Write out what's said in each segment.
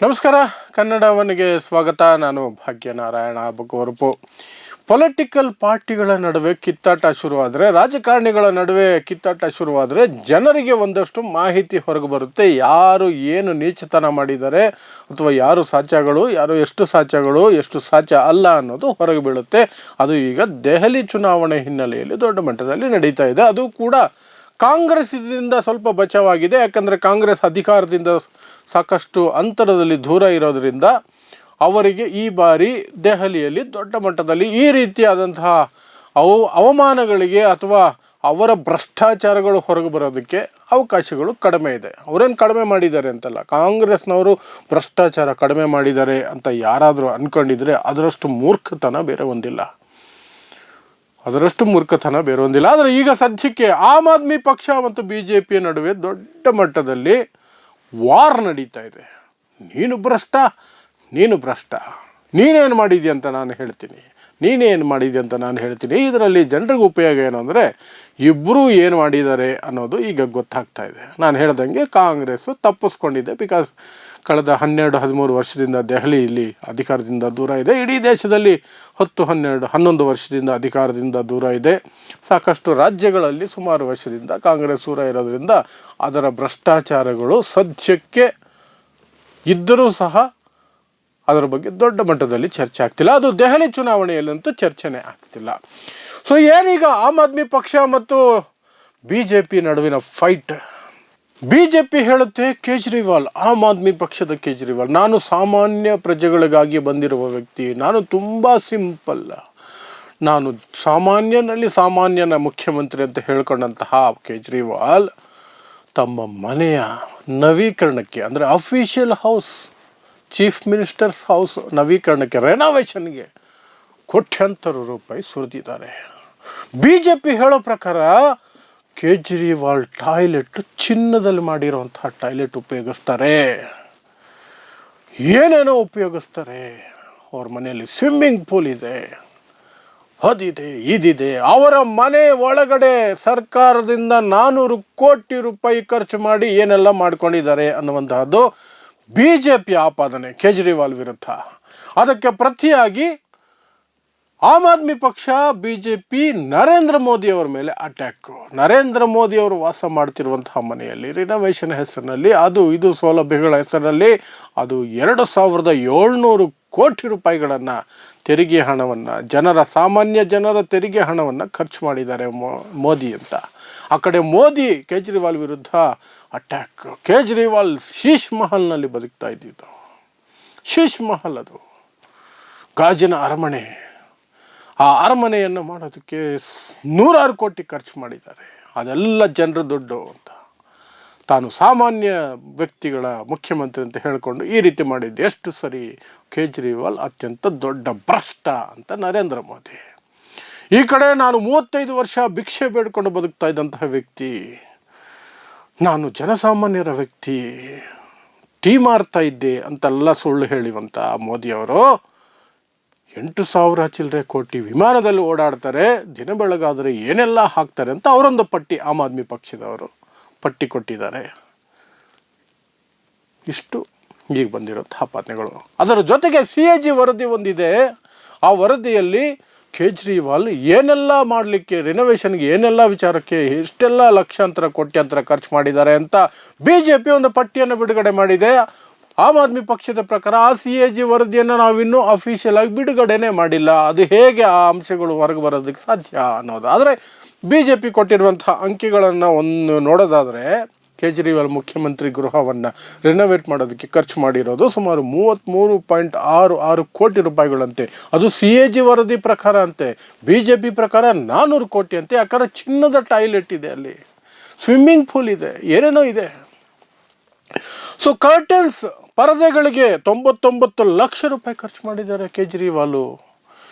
ನಮಸ್ಕಾರ. ಕನ್ನಡವನಿಗೆ ಸ್ವಾಗತ. ನಾನು ಭಾಗ್ಯನಾರಾಯಣ ಬಗ್ಗೋರ್ಪು. ಪೊಲಿಟಿಕಲ್ ಪಾರ್ಟಿಗಳ ನಡುವೆ ಕಿತ್ತಾಟ ಶುರುವಾದರೆ, ರಾಜಕಾರಣಿಗಳ ನಡುವೆ ಕಿತ್ತಾಟ ಶುರುವಾದರೆ ಜನರಿಗೆ ಒಂದಷ್ಟು ಮಾಹಿತಿ ಹೊರಗೆ ಬರುತ್ತೆ. ಯಾರು ಏನು ನೀಚತನ ಮಾಡಿದ್ದಾರೆ ಅಥವಾ ಯಾರು ಸಾಚಾಗಳು, ಯಾರು ಎಷ್ಟು ಸಾಚ ಅಲ್ಲ ಅನ್ನೋದು ಹೊರಗೆ ಬೀಳುತ್ತೆ. ಅದು ಈಗ ದೆಹಲಿ ಚುನಾವಣೆ ಹಿನ್ನೆಲೆಯಲ್ಲಿ ದೊಡ್ಡ ಮಟ್ಟದಲ್ಲಿ ನಡೀತಾ ಇದೆ. ಅದು ಕೂಡ ಕಾಂಗ್ರೆಸ್ಸಿಂದ ಸ್ವಲ್ಪ ಬಚಾವಾಗಿದೆ. ಯಾಕಂದರೆ ಕಾಂಗ್ರೆಸ್ ಅಧಿಕಾರದಿಂದ ಸಾಕಷ್ಟು ಅಂತರದಲ್ಲಿ ದೂರ ಇರೋದರಿಂದ ಅವರಿಗೆ ಈ ಬಾರಿ ದೆಹಲಿಯಲ್ಲಿ ದೊಡ್ಡ ಮಟ್ಟದಲ್ಲಿ ಈ ರೀತಿಯಾದಂತಹ ಅವಮಾನಗಳಿಗೆ ಅಥವಾ ಅವರ ಭ್ರಷ್ಟಾಚಾರಗಳು ಹೊರಗೆ ಬರೋದಕ್ಕೆ ಅವಕಾಶಗಳು ಕಡಿಮೆ ಇದೆ. ಅವರೇನು ಕಡಿಮೆ ಮಾಡಿದ್ದಾರೆ ಅಂತಲ್ಲ, ಕಾಂಗ್ರೆಸ್ನವರು ಭ್ರಷ್ಟಾಚಾರ ಕಡಿಮೆ ಮಾಡಿದ್ದಾರೆ ಅಂತ ಯಾರಾದರೂ ಅಂದ್ಕೊಂಡಿದ್ರೆ ಅದರಷ್ಟು ಮೂರ್ಖತನ ಬೇರೆ ಒಂದಿಲ್ಲ. ಆದರೆ ಈಗ ಸದ್ಯಕ್ಕೆ ಆಮ್ ಆದ್ಮಿ ಪಕ್ಷ ಮತ್ತು BJP ನಡುವೆ ದೊಡ್ಡ ಮಟ್ಟದಲ್ಲಿ ವಾರ್ ನಡೀತಾ ಇದೆ. ನೀನು ಭ್ರಷ್ಟ, ನೀನೇನು ಮಾಡಿದ್ಯ ಅಂತ ನಾನು ಹೇಳ್ತೀನಿ. ಇದರಲ್ಲಿ ಜನರಿಗೆ ಉಪಯೋಗ ಏನು ಅಂದರೆ, ಇಬ್ಬರೂ ಏನು ಮಾಡಿದ್ದಾರೆ ಅನ್ನೋದು ಈಗ ಗೊತ್ತಾಗ್ತಾ ಇದೆ. ನಾನು ಹೇಳ್ದಂಗೆ ಕಾಂಗ್ರೆಸ್ಸು ತಪ್ಪಿಸ್ಕೊಂಡಿದೆ. ಬಿಕಾಸ್ ಕಳೆದ 12-13 ವರ್ಷದಿಂದ ದೆಹಲಿ ಇಲ್ಲಿ ಅಧಿಕಾರದಿಂದ ದೂರ ಇದೆ. ಇಡೀ ದೇಶದಲ್ಲಿ 10-11 ವರ್ಷದಿಂದ ಅಧಿಕಾರದಿಂದ ದೂರ ಇದೆ. ಸಾಕಷ್ಟು ರಾಜ್ಯಗಳಲ್ಲಿ ಸುಮಾರು ವರ್ಷದಿಂದ ಕಾಂಗ್ರೆಸ್ ದೂರ ಇರೋದ್ರಿಂದ ಅದರ ಭ್ರಷ್ಟಾಚಾರಗಳು ಸದ್ಯಕ್ಕೆ ಇದ್ದರೂ ಸಹ ಅದರ ಬಗ್ಗೆ ದೊಡ್ಡ ಮಟ್ಟದಲ್ಲಿ ಚರ್ಚೆ ಆಗ್ತಿಲ್ಲ. ಅದು ದೆಹಲಿ ಚುನಾವಣೆಯಲ್ಲಂತೂ ಚರ್ಚೆನೇ ಆಗ್ತಿಲ್ಲ. ಸೊ ಏನೀಗ ಆಮ್ ಆದ್ಮಿ ಪಕ್ಷ ಮತ್ತು BJP ನಡುವಿನ ಫೈಟ್. BJP ಹೇಳುತ್ತೆ, ಕೇಜ್ರಿವಾಲ್, ಆಮ್ ಆದ್ಮಿ ಪಕ್ಷದ ಕೇಜ್ರಿವಾಲ್, ನಾನು ಸಾಮಾನ್ಯ ಪ್ರಜೆಗಳಿಗಾಗಿ ಬಂದಿರುವ ವ್ಯಕ್ತಿ, ನಾನು ತುಂಬ ಸಿಂಪಲ್, ನಾನು ಸಾಮಾನ್ಯನ ಮುಖ್ಯಮಂತ್ರಿ ಅಂತ ಹೇಳ್ಕೊಂಡಂತಹ ಕೇಜ್ರಿವಾಲ್ ತಮ್ಮ ಮನೆಯ ನವೀಕರಣಕ್ಕೆ, ಅಂದರೆ official house, chief ministers house ನವೀಕರಣಕ್ಕೆ, ರೆನೋವೇಷನ್ಗೆ ಕೋಟ್ಯಾಂತರ ರೂಪಾಯಿ ಸುರಿದಿದ್ದಾರೆ. BJP ಹೇಳೋ ಪ್ರಕಾರ ಕೇಜ್ರಿವಾಲ್ ಟಾಯ್ಲೆಟ್ ಚಿನ್ನದಲ್ಲಿ ಮಾಡಿರೋಂಥ ಟಾಯ್ಲೆಟ್ ಉಪಯೋಗಿಸ್ತಾರೆ, ಏನೇನೋ ಉಪಯೋಗಿಸ್ತಾರೆ. ಅವ್ರ ಮನೆಯಲ್ಲಿ ಸ್ವಿಮ್ಮಿಂಗ್ ಪೂಲ್ ಇದೆ, ಅದಿದೆ, ಇದಿದೆ. ಅವರ ಮನೆ ಒಳಗಡೆ ಸರ್ಕಾರದಿಂದ 400 ಕೋಟಿ ರೂಪಾಯಿ ಖರ್ಚು ಮಾಡಿ ಏನೆಲ್ಲ ಮಾಡ್ಕೊಂಡಿದ್ದಾರೆ ಅನ್ನುವಂತಹದ್ದು BJP ಆಪಾದನೆ ಕೇಜ್ರಿವಾಲ್ ವಿರುದ್ಧ. ಅದಕ್ಕೆ ಪ್ರತಿಯಾಗಿ ಆಮ್ ಆದ್ಮಿ ಪಕ್ಷ BJP ನರೇಂದ್ರ ಮೋದಿ ಅವರ ಮೇಲೆ ಅಟ್ಯಾಕ್. ನರೇಂದ್ರ ಮೋದಿ ಅವರು ವಾಸ ಮಾಡ್ತಿರುವಂತಹ ಮನೆಯಲ್ಲಿ ರಿನೋವೇಷನ್ ಹೆಸರಿನಲ್ಲಿ, ಅದು ಇದು ಸೌಲಭ್ಯಗಳ ಹೆಸರಿನಲ್ಲಿ ಅದು 2700 ಕೋಟಿ ರೂಪಾಯಿಗಳನ್ನು ತೆರಿಗೆ ಹಣವನ್ನು, ಸಾಮಾನ್ಯ ಜನರ ತೆರಿಗೆ ಹಣವನ್ನು ಖರ್ಚು ಮಾಡಿದ್ದಾರೆ ಮೋದಿ ಅಂತ. ಆ ಕಡೆ ಮೋದಿ ಕೇಜ್ರಿವಾಲ್ ವಿರುದ್ಧ ಅಟ್ಯಾಕ್. ಕೇಜ್ರಿವಾಲ್ ಶೀಶ್ ಮಹಲ್ನಲ್ಲಿ ಬದುಕ್ತಾ ಇದ್ದಿದ್ದು. ಶೀಶ್ ಮಹಲ್ ಅದು ಗಾಜಿನ ಅರಮನೆ. ಆ ಅರಮನೆಯನ್ನು ಮಾಡೋದಕ್ಕೆ 100 ಕೋಟಿ ಖರ್ಚು ಮಾಡಿದ್ದಾರೆ. ಅದೆಲ್ಲ ಜನರ ದುಡ್ಡು ಅಂತ ತಾನು ಸಾಮಾನ್ಯ ವ್ಯಕ್ತಿಗಳ ಮುಖ್ಯಮಂತ್ರಿ ಅಂತ ಹೇಳಿಕೊಂಡು ಈ ರೀತಿ ಮಾಡಿದ್ದು ಎಷ್ಟು ಸರಿ? ಕೇಜ್ರಿವಾಲ್ ಅತ್ಯಂತ ದೊಡ್ಡ ಭ್ರಷ್ಟ ಅಂತ ನರೇಂದ್ರ ಮೋದಿ. ಈ ಕಡೆ ನಾನು 35 ವರ್ಷ ಭಿಕ್ಷೆ ಬೇಡ್ಕೊಂಡು ಬದುಕ್ತಾ ಇದ್ದಂತಹ ವ್ಯಕ್ತಿ, ನಾನು ಜನಸಾಮಾನ್ಯರ ವ್ಯಕ್ತಿ, ಟೀ ಮಾರ್ತಾ ಇದ್ದೆ ಅಂತೆಲ್ಲ ಸುಳ್ಳು ಹೇಳಿವಂಥ ಮೋದಿಯವರು 8,000 ಚಿಲ್ಲರೆ ಕೋಟಿ ವಿಮಾನದಲ್ಲಿ ಓಡಾಡ್ತಾರೆ, ದಿನ ಬೆಳಗಾದರೆ ಏನೆಲ್ಲ ಹಾಕ್ತಾರೆ ಅಂತ ಅವರೊಂದು ಪಟ್ಟಿ, ಆಮ್ ಆದ್ಮಿ ಪಕ್ಷದವರು ಪಟ್ಟಿ ಕೊಟ್ಟಿದ್ದಾರೆ. ಇಷ್ಟು ಈಗ ಬಂದಿರೋ ಆಪಾದನೆಗಳು. ಅದರ ಜೊತೆಗೆ CAG ವರದಿ ಒಂದಿದೆ. ಆ ವರದಿಯಲ್ಲಿ ಕೇಜ್ರಿವಾಲ್ ಏನೆಲ್ಲ ಮಾಡಲಿಕ್ಕೆ, ರಿನೋವೇಷನ್ಗೆ ಏನೆಲ್ಲ ವಿಚಾರಕ್ಕೆ ಎಷ್ಟೆಲ್ಲ ಲಕ್ಷಾಂತರ ಕೋಟ್ಯಾಂತರ ಖರ್ಚು ಮಾಡಿದ್ದಾರೆ ಅಂತ BJP ಒಂದು ಪಟ್ಟಿಯನ್ನು ಬಿಡುಗಡೆ ಮಾಡಿದೆ. ಆಮ್ ಆದ್ಮಿ ಪಕ್ಷದ ಪ್ರಕಾರ ಆ CAG ವರದಿಯನ್ನು ನಾವಿನ್ನೂ ಅಫಿಷಿಯಲ್ ಆಗಿ ಬಿಡುಗಡೆನೇ ಮಾಡಿಲ್ಲ. ಅದು ಹೇಗೆ ಆ ಅಂಶಗಳು ಹೊರಗೆ ಬರೋದಕ್ಕೆ ಸಾಧ್ಯ ಅನ್ನೋದು. ಆದರೆ BJP ಕೊಟ್ಟಿರುವಂಥ ಅಂಕಿಗಳನ್ನು ಒಂದು ನೋಡೋದಾದರೆ, ಕೇಜ್ರಿವಾಲ್ ಮುಖ್ಯಮಂತ್ರಿ ಗೃಹವನ್ನು ರಿನೋವೇಟ್ ಮಾಡೋದಕ್ಕೆ ಖರ್ಚು ಮಾಡಿರೋದು ಸುಮಾರು 33.66 ಕೋಟಿ ರೂಪಾಯಿಗಳಂತೆ. ಅದು CAG ವರದಿ ಪ್ರಕಾರ ಅಂತೆ. BJP ಪ್ರಕಾರ 400 ಕೋಟಿ ಅಂತೆ. ಯಾಕಂದರೆ ಚಿನ್ನದ ಟಾಯ್ಲೆಟ್ ಇದೆ, ಅಲ್ಲಿ ಸ್ವಿಮ್ಮಿಂಗ್ ಪೂಲ್ ಇದೆ, ಏನೇನೋ ಇದೆ. ಸೊ ಕರ್ಟನ್ಸ್, ಪರದೆಗಳಿಗೆ 99 ಲಕ್ಷ ರೂಪಾಯಿ ಖರ್ಚು ಮಾಡಿದ್ದಾರೆ ಕೇಜ್ರಿವಾಲು.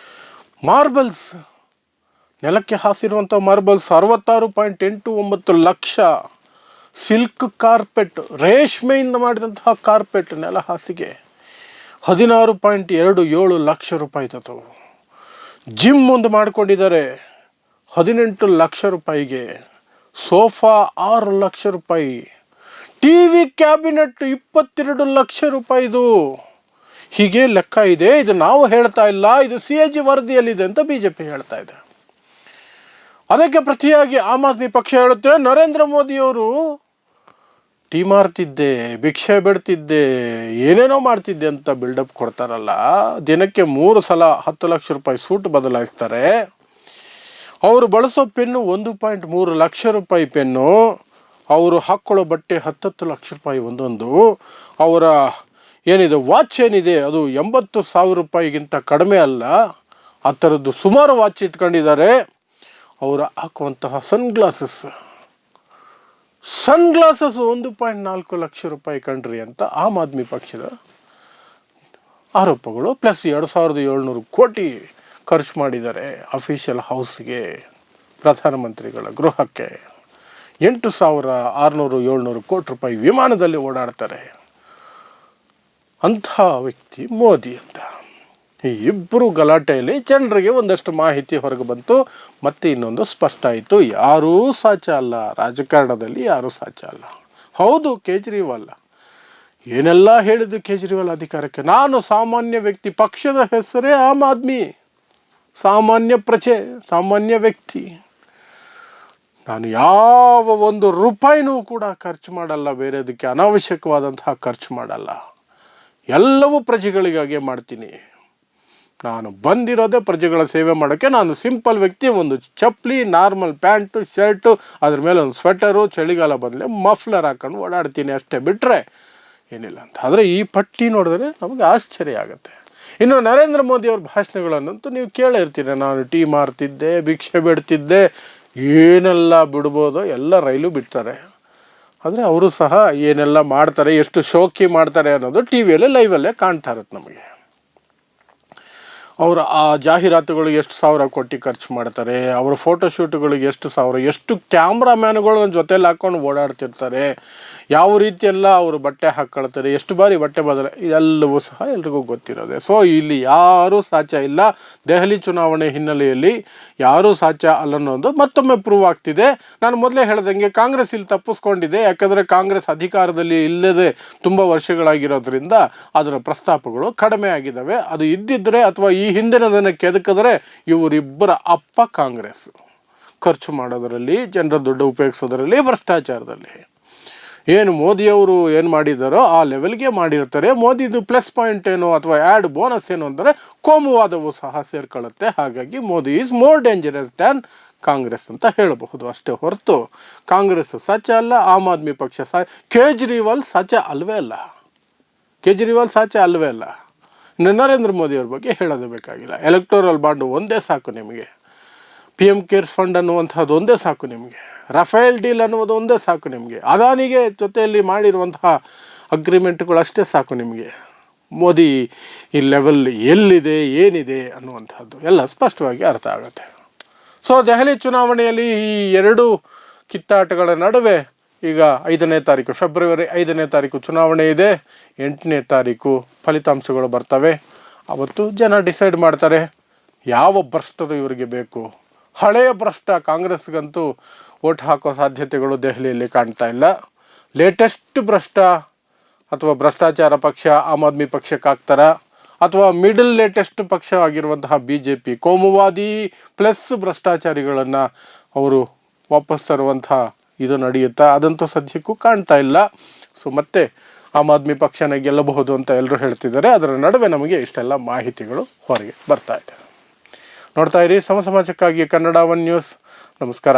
ಮಾರ್ಬಲ್ಸ್, ನೆಲಕ್ಕೆ ಹಾಸಿರುವಂಥ ಮಾರ್ಬಲ್ಸ್ 66.89 ಲಕ್ಷ. ಸಿಲ್ಕ್ ಕಾರ್ಪೆಟ್, ರೇಷ್ಮೆಯಿಂದ ಮಾಡಿದಂತಹ ಕಾರ್ಪೆಟ್, ನೆಲ ಹಾಸಿಗೆ 16.27 ಲಕ್ಷ ರೂಪಾಯಿ ಇತ್ತು. ಜಿಮ್ ಒಂದು ಮಾಡಿಕೊಂಡಿದ್ದಾರೆ 18 ಲಕ್ಷ ರೂಪಾಯಿಗೆ. ಸೋಫಾ 6 ಲಕ್ಷ ರೂಪಾಯಿ. ಟಿ ವಿ ಕ್ಯಾಬಿನೆಟ್ 22 ಲಕ್ಷ ರೂಪಾಯಿದು. ಹೀಗೆ ಲೆಕ್ಕ ಇದೆ. ಇದು ನಾವು ಹೇಳ್ತಾ ಇಲ್ಲ, ಇದು CAG ವರದಿಯಲ್ಲಿದೆ ಅಂತ BJP ಹೇಳ್ತಾ ಇದೆ. ಅದಕ್ಕೆ ಪ್ರತಿಯಾಗಿ ಆಮ್ ಆದ್ಮಿ ಪಕ್ಷ ಹೇಳುತ್ತೆ, ನರೇಂದ್ರ ಮೋದಿಯವರು ಟೀ ಮಾರ್ತಿದ್ದೆ, ಭಿಕ್ಷೆ ಬಿಡ್ತಿದ್ದೆ, ಏನೇನೋ ಮಾಡ್ತಿದ್ದೆ ಅಂತ ಬಿಲ್ಡಪ್ ಕೊಡ್ತಾರಲ್ಲ. ದಿನಕ್ಕೆ 3 ಸಲ 10 ಲಕ್ಷ ರೂಪಾಯಿ ಸೂಟ್ ಬದಲಾಯಿಸ್ತಾರೆ. ಅವರು ಬಳಸೋ ಪೆನ್ನು 1.3 ಲಕ್ಷ ರೂಪಾಯಿ ಪೆನ್ನು. ಅವರು ಹಾಕ್ಕೊಳ್ಳೋ ಬಟ್ಟೆ 10 ಲಕ್ಷ ರೂಪಾಯಿ ಒಂದೊಂದು. ಅವರ ಏನಿದೆ ವಾಚ್ ಏನಿದೆ ಅದು 80,000 ರೂಪಾಯಿಗಿಂತ ಕಡಿಮೆ ಅಲ್ಲ. ಆ ಥರದ್ದು ಸುಮಾರು ವಾಚ್ ಇಟ್ಕೊಂಡಿದ್ದಾರೆ. ಅವರು ಹಾಕುವಂತಹ ಸನ್ಗ್ಲಾಸಸ್ 1.4 ಲಕ್ಷ ರೂಪಾಯಿ ಕಂಡ್ರಿ ಅಂತ ಆಮ್ ಆದ್ಮಿ ಪಕ್ಷದ ಆರೋಪಗಳು. ಪ್ಲಸ್ 2,700 ಕೋಟಿ ಖರ್ಚು ಮಾಡಿದ್ದಾರೆ ಅಫಿಷಿಯಲ್ ಹೌಸ್ಗೆ, ಪ್ರಧಾನಮಂತ್ರಿಗಳ ಗೃಹಕ್ಕೆ. 8,600-700 ಕೋಟಿ ರೂಪಾಯಿ ವಿಮಾನದಲ್ಲಿ ಓಡಾಡ್ತಾರೆ. ಅಂಥ ವ್ಯಕ್ತಿ ಮೋದಿ ಅಂತ. ಈ ಇಬ್ಬರು ಗಲಾಟೆಯಲ್ಲಿ ಜನರಿಗೆ ಒಂದಷ್ಟು ಮಾಹಿತಿ ಹೊರಗೆ ಬಂತು. ಮತ್ತು ಇನ್ನೊಂದು ಸ್ಪಷ್ಟ ಆಯಿತು, ಯಾರೂ ಸಾಚ ಅಲ್ಲ, ರಾಜಕಾರಣದಲ್ಲಿ ಯಾರೂ ಸಾಚ ಅಲ್ಲ. ಹೌದು, ಕೇಜ್ರಿವಾಲ್ ಏನೆಲ್ಲ ಹೇಳಿದ್ದು ಕೇಜ್ರಿವಾಲ್ ಅಧಿಕಾರಕ್ಕೆ. ನಾನು ಸಾಮಾನ್ಯ ವ್ಯಕ್ತಿ, ಪಕ್ಷದ ಹೆಸರೇ ಆಮ್ ಆದ್ಮಿ, ಸಾಮಾನ್ಯ ಪ್ರಜೆ, ಸಾಮಾನ್ಯ ವ್ಯಕ್ತಿ. ನಾನು ಯಾವ ಒಂದು ರೂಪಾಯಿನೂ ಕೂಡ ಖರ್ಚು ಮಾಡಲ್ಲ, ಬೇರೆದಕ್ಕೆ ಅನಾವಶ್ಯಕವಾದಂತಹ ಖರ್ಚು ಮಾಡಲ್ಲ. ಎಲ್ಲವೂ ಪ್ರಜೆಗಳಿಗಾಗೆ ಮಾಡ್ತೀನಿ. ನಾನು ಬಂದಿರೋದೇ ಪ್ರಜೆಗಳ ಸೇವೆ ಮಾಡೋಕ್ಕೆ. ನಾನು ಸಿಂಪಲ್ ವ್ಯಕ್ತಿ. ಒಂದು ಚಪ್ಪಲಿ, ನಾರ್ಮಲ್ ಪ್ಯಾಂಟು, ಶರ್ಟು, ಅದ್ರ ಮೇಲೆ ಒಂದು ಸ್ವೆಟರು, ಚಳಿಗಾಲ ಬಂದಲೇ ಮಫ್ಲರ್ ಹಾಕೊಂಡು ಓಡಾಡ್ತೀನಿ ಅಷ್ಟೇ, ಬಿಟ್ಟರೆ ಏನಿಲ್ಲ ಅಂತ. ಆದರೆ ಈ ಪಟ್ಟಿ ನೋಡಿದ್ರೆ ನಮಗೆ ಆಶ್ಚರ್ಯ ಆಗುತ್ತೆ. ಇನ್ನು ನರೇಂದ್ರ ಮೋದಿಯವ್ರ ಭಾಷಣಗಳನ್ನಂತೂ ನೀವು ಕೇಳಿರ್ತೀರ. ನಾನು ಟೀ ಮಾರ್ತಿದ್ದೆ, ಭಿಕ್ಷೆ ಬಿಡ್ತಿದ್ದೆ, ಏನೆಲ್ಲ ಬಿಡ್ಬೋದೋ ಎಲ್ಲ ರೈಲು ಬಿಡ್ತಾರೆ. ಆದರೆ ಅವರು ಸಹ ಏನೆಲ್ಲ ಮಾಡ್ತಾರೆ, ಎಷ್ಟು ಶೋಕಿ ಮಾಡ್ತಾರೆ ಅನ್ನೋದು ಟಿ ವಿಯಲ್ಲೇ ಲೈವಲ್ಲೇ ಕಾಣ್ತಾ ಇರುತ್ತೆ ನಮಗೆ. ಅವರ ಆ ಜಾಹೀರಾತುಗಳಿಗೆ ಎಷ್ಟು ಸಾವಿರ ಕೋಟಿ ಖರ್ಚು ಮಾಡ್ತಾರೆ, ಅವರ ಫೋಟೋಶೂಟ್ಗಳಿಗೆ ಎಷ್ಟು ಸಾವಿರ, ಎಷ್ಟು ಕ್ಯಾಮ್ರಾಮ್ಯಾನ್ಗಳನ್ನ ಜೊತೆಲಿ ಹಾಕ್ಕೊಂಡು ಓಡಾಡ್ತಿರ್ತಾರೆ, ಯಾವ ರೀತಿಯೆಲ್ಲ ಅವರು ಬಟ್ಟೆ ಹಾಕ್ಕೊಳ್ತಾರೆ, ಎಷ್ಟು ಬಾರಿ ಬಟ್ಟೆ ಬದಲ, ಇದೆಲ್ಲವೂ ಸಹ ಎಲ್ರಿಗೂ ಗೊತ್ತಿರೋದೆ. ಸೊ ಇಲ್ಲಿ ಯಾರೂ ಸಾಚ ಇಲ್ಲ. ದೆಹಲಿ ಚುನಾವಣೆ ಹಿನ್ನೆಲೆಯಲ್ಲಿ ಯಾರೂ ಸಾಚ ಅಲ್ಲನ್ನೋದು ಮತ್ತೊಮ್ಮೆ ಪ್ರೂವ್ ಆಗ್ತಿದೆ. ನಾನು ಮೊದಲೇ ಹೇಳ್ದಂಗೆ ಕಾಂಗ್ರೆಸ್ ಇಲ್ಲಿ ತಪ್ಪಿಸ್ಕೊಂಡಿದೆ. ಯಾಕಂದರೆ ಕಾಂಗ್ರೆಸ್ ಅಧಿಕಾರದಲ್ಲಿ ಇಲ್ಲದೆ ತುಂಬ ವರ್ಷಗಳಾಗಿರೋದ್ರಿಂದ ಅದರ ಪ್ರಸ್ತಾಪಗಳು ಕಡಿಮೆ ಆಗಿದ್ದಾವೆ. ಅದು ಇದ್ದಿದ್ದರೆ ಅಥವಾ ಈ ಹಿಂದಿನದನ್ನು ಕೆದಕಿದ್ರೆ ಇವರಿಬ್ಬರ ಅಪ್ಪ ಕಾಂಗ್ರೆಸ್ ಖರ್ಚು ಮಾಡೋದರಲ್ಲಿ, ಜನರ ದುಡ್ಡು ಉಪಯೋಗಿಸೋದರಲ್ಲಿ, ಭ್ರಷ್ಟಾಚಾರದಲ್ಲಿ. ಏನು ಮೋದಿಯವರು ಏನು ಮಾಡಿದಾರೋ ಆ ಲೆವೆಲ್ಗೆ ಮಾಡಿರ್ತಾರೆ. ಮೋದಿದು ಪ್ಲಸ್ ಪಾಯಿಂಟ್ ಏನು ಅಥವಾ ಆ್ಯಡ್ ಬೋನಸ್ ಏನು ಅಂದರೆ ಕೋಮುವಾದವು ಸಹ ಸೇರ್ಕೊಳ್ಳುತ್ತೆ. ಹಾಗಾಗಿ Modi is more dangerous than Congress ಅಂತ ಹೇಳಬಹುದು. ಅಷ್ಟೇ ಹೊರತು ಕಾಂಗ್ರೆಸ್ ಸಾಚ ಅಲ್ಲ, ಆಮ್ ಆದ್ಮಿ ಪಕ್ಷ ಕೇಜ್ರಿವಾಲ್ ಸಾಚ ಅಲ್ವೇ ಅಲ್ಲ. ಕೇಜ್ರಿವಾಲ್ ಸಾಚ ಅಲ್ವೇ ಅಲ್ಲ. ನರೇಂದ್ರ ಮೋದಿಯವ್ರ ಬಗ್ಗೆ ಹೇಳೋದು ಬೇಕಾಗಿಲ್ಲ. ಎಲೆಕ್ಟೋರಲ್ ಬಾಂಡು ಒಂದೇ ಸಾಕು ನಿಮಗೆ. PM ಕೇರ್ಸ್ ಫಂಡ್ ಅನ್ನುವಂಥದ್ದು ಒಂದೇ ಸಾಕು ನಿಮಗೆ. ರಫೇಲ್ ಡೀಲ್ ಅನ್ನುವುದು ಒಂದೇ ಸಾಕು ನಿಮಗೆ. ಅದಾನಿಗೆ ಜೊತೆಯಲ್ಲಿ ಮಾಡಿರುವಂತಹ ಅಗ್ರಿಮೆಂಟ್ಗಳು ಅಷ್ಟೇ ಸಾಕು ನಿಮಗೆ. ಮೋದಿ ಈ ಲೆವೆಲ್ ಎಲ್ಲಿದೆ, ಏನಿದೆ ಅನ್ನುವಂಥದ್ದು ಎಲ್ಲ ಸ್ಪಷ್ಟವಾಗಿ ಅರ್ಥ ಆಗುತ್ತೆ. ಸೊ ದೆಹಲಿ ಚುನಾವಣೆಯಲ್ಲಿ ಈ ಎರಡು ಕಿತ್ತಾಟಗಳ ನಡುವೆ ಈಗ 5ನೇ ತಾರೀಕು, ಫೆಬ್ರವರಿ 5ನೇ ತಾರೀಕು ಚುನಾವಣೆ ಇದೆ. 8ನೇ ತಾರೀಕು ಫಲಿತಾಂಶಗಳು ಬರ್ತವೆ. ಅವತ್ತು ಜನ ಡಿಸೈಡ್ ಮಾಡ್ತಾರೆ ಯಾವ ಭ್ರಷ್ಟರು ಇವರಿಗೆ ಬೇಕು. ಹಳೆಯ ಭ್ರಷ್ಟ ಕಾಂಗ್ರೆಸ್ಗಂತೂ ಓಟ್ ಹಾಕೋ ಸಾಧ್ಯತೆಗಳು ದೆಹಲಿಯಲ್ಲಿ ಕಾಣ್ತಾ ಇಲ್ಲ. ಲೇಟೆಸ್ಟ್ ಭ್ರಷ್ಟ ಅಥವಾ ಭ್ರಷ್ಟಾಚಾರ ಪಕ್ಷ ಆಮ್ ಆದ್ಮಿ ಪಕ್ಷಕ್ಕೆ ಹಾಕ್ತಾರ, ಅಥವಾ ಮಿಡಲ್ ಲೇಟೆಸ್ಟ್ ಪಕ್ಷ ಆಗಿರುವಂತಹ BJP ಕೋಮುವಾದಿ ಪ್ಲಸ್ ಭ್ರಷ್ಟಾಚಾರಿಗಳನ್ನು ಅವರು ವಾಪಸ್ ತರುವಂತಹ ಇದು ನಡೆಯುತ್ತಾ? ಅದಂತೂ ಸದ್ಯಕ್ಕೂ ಕಾಣ್ತಾ ಇಲ್ಲ. ಸೊ ಮತ್ತೆ ಆಮ್ ಆದ್ಮಿ ಪಕ್ಷನ ಗೆಲ್ಲಬಹುದು ಅಂತ ಎಲ್ಲರೂ ಹೇಳ್ತಿದ್ದಾರೆ. ಅದರ ನಡುವೆ ನಮಗೆ ಇಷ್ಟೆಲ್ಲ ಮಾಹಿತಿಗಳು ಹೊರಗೆ ಬರ್ತಾ ಇದೆ. ನೋಡ್ತಾ ಇರಿ ಸಮಾಜಕ್ಕಾಗಿ ಕನ್ನಡ 1 ನ್ಯೂಸ್. ನಮಸ್ಕಾರ.